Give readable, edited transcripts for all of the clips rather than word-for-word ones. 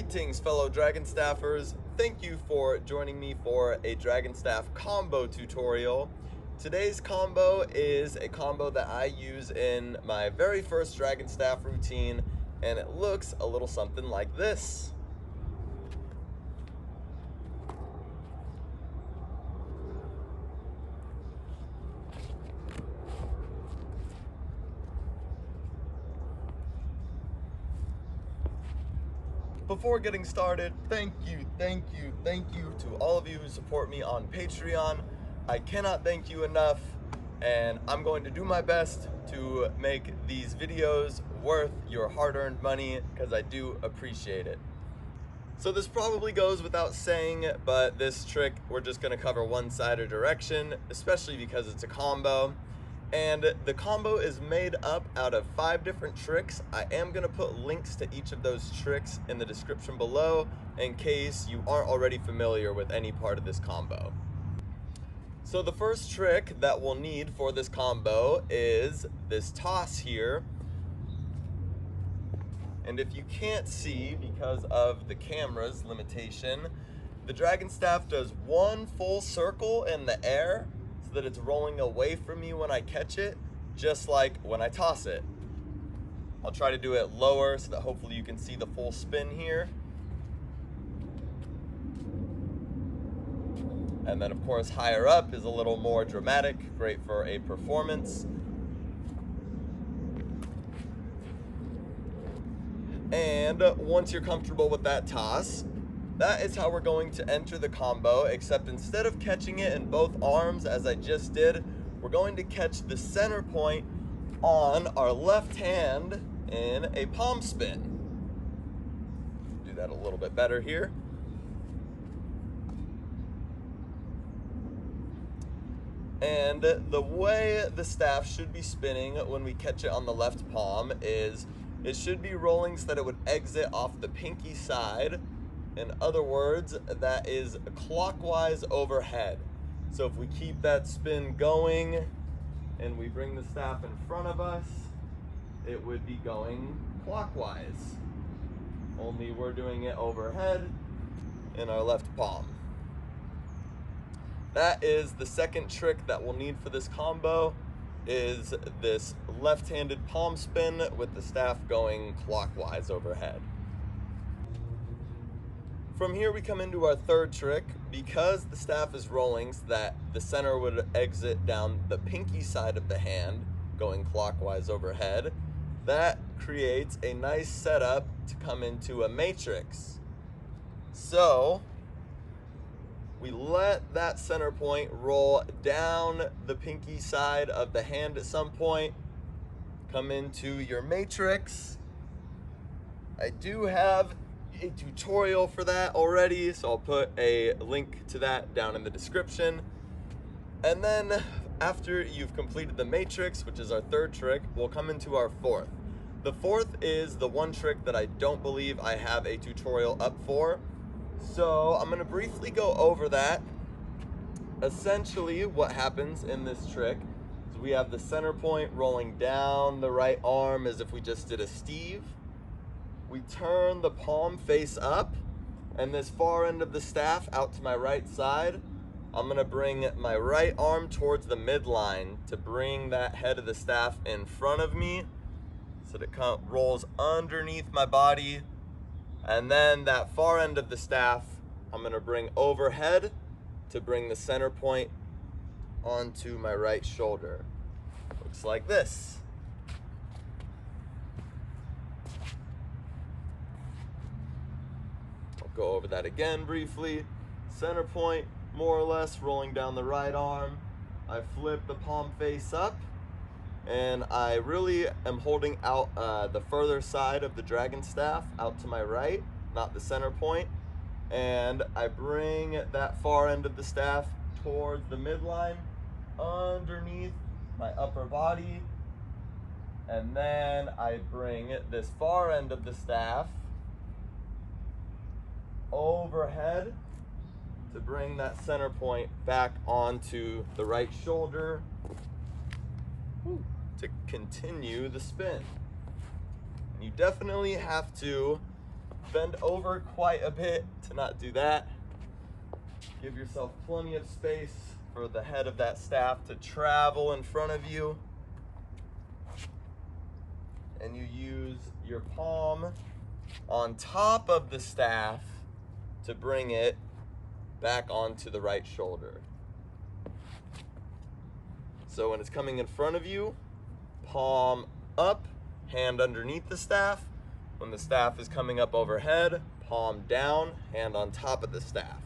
Greetings, fellow Dragonstaffers. Thank you for joining me for a Dragonstaff combo tutorial. Today's combo is a combo that I use in my very first Dragonstaff routine, and it looks a little something like this. Before getting started, thank you to all of you who support me on Patreon. I cannot thank you enough, and I'm going to do my best to make these videos worth your hard-earned money because I do appreciate it. So this probably goes without saying, but this trick we're just going to cover one side or direction, especially because it's a combo. And the combo is made up out of 5 different tricks. I am going to put links to each of those tricks in the description below in case you aren't already familiar with any part of this combo. So the first trick that we'll need for this combo is this toss here. And if you can't see because of the camera's limitation, the Dragonstaff does one full circle in the air so that it's rolling away from me when I catch it, just like when I toss it. I'll try to do it lower so that hopefully you can see the full spin here. And then of course higher up is a little more dramatic, great for a performance. And once you're comfortable with that toss, that is how we're going to enter the combo, except instead of catching it in both arms as I just did, we're going to catch the center point on our left hand in a palm spin. Do that a little bit better here. And the way the staff should be spinning when we catch it on the left palm is it should be rolling so that it would exit off the pinky side. In other words, that is clockwise overhead. So if we keep that spin going and we bring the staff in front of us, it would be going clockwise. Only we're doing it overhead in our left palm. That is the second trick that we'll need for this combo, is this left-handed palm spin with the staff going clockwise overhead. From here we come into our third trick. Because the staff is rolling so that the center would exit down the pinky side of the hand, going clockwise overhead, that creates a nice setup to come into a matrix. So we let that center point roll down the pinky side of the hand at some point, come into your matrix. I do have a tutorial for that already, so I'll put a link to that down in the description. And then after you've completed the matrix, which is our third trick, we'll come into our fourth. The fourth is the one trick that I don't believe I have a tutorial up for, so I'm going to briefly go over that. Essentially what happens in this trick is we have the center point rolling down the right arm as if we just did a Steve. We turn the palm face up, and this far end of the staff out to my right side. I'm gonna bring my right arm towards the midline to bring that head of the staff in front of me so that it rolls underneath my body. And then that far end of the staff, I'm gonna bring overhead to bring the center point onto my right shoulder. Looks like this. Go over that again briefly. Center point, more or less, rolling down the right arm. I flip the palm face up, and I really am holding out the further side of the Dragonstaff out to my right, not the center point. And I bring that far end of the staff towards the midline, underneath my upper body. And then I bring this far end of the staff overhead to bring that center point back onto the right shoulder to continue the spin. And you definitely have to bend over quite a bit to not do that. Give yourself plenty of space for the head of that staff to travel in front of you. And you use your palm on top of the staff to bring it back onto the right shoulder. So when it's coming in front of you, palm up, hand underneath the staff. When the staff is coming up overhead, palm down, hand on top of the staff.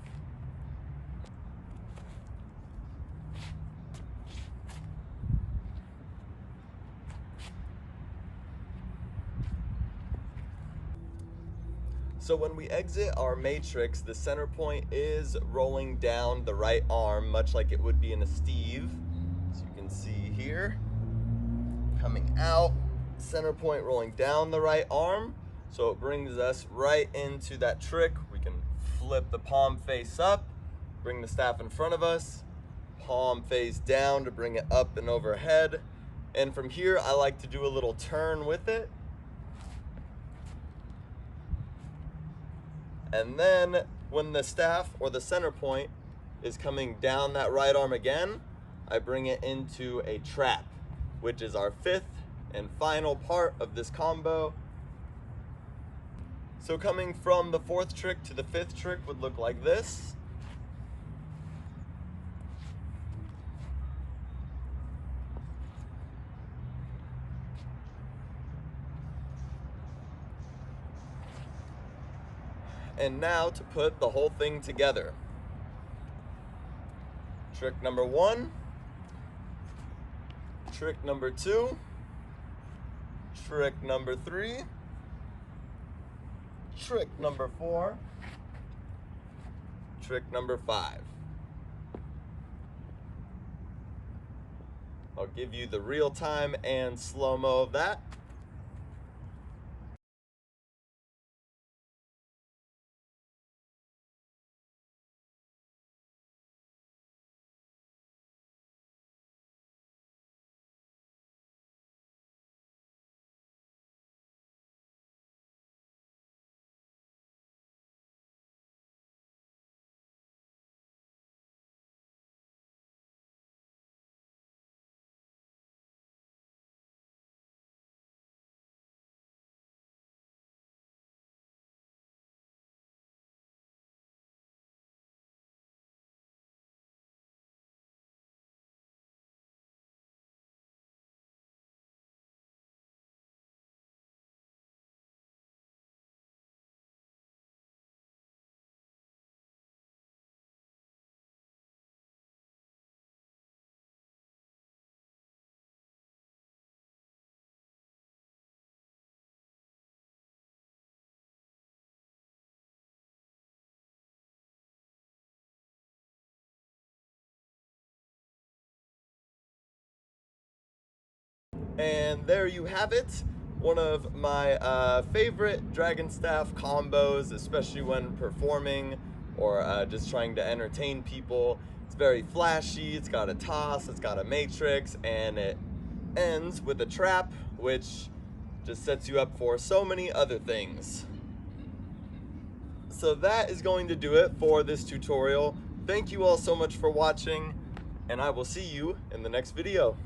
So when we exit our matrix, the center point is rolling down the right arm, much like it would be in a Steve. So you can see here, coming out, center point rolling down the right arm. So it brings us right into that trick. We can flip the palm face up, bring the staff in front of us, palm face down to bring it up and overhead. And from here, I like to do a little turn with it. And then when the staff or the center point is coming down that right arm again, I bring it into a trap, which is our fifth and final part of this combo. So coming from the fourth trick to the fifth trick would look like this. And now to put the whole thing together. Trick number 1, trick number 2, trick number 3, trick number 4, trick number 5. I'll give you the real time and slow-mo of that. And there you have it. One of my favorite Dragonstaff combos, especially when performing or just trying to entertain people. It's very flashy, it's got a toss, it's got a matrix, and it ends with a trap, which just sets you up for so many other things. So that is going to do it for this tutorial. Thank you all so much for watching, and I will see you in the next video.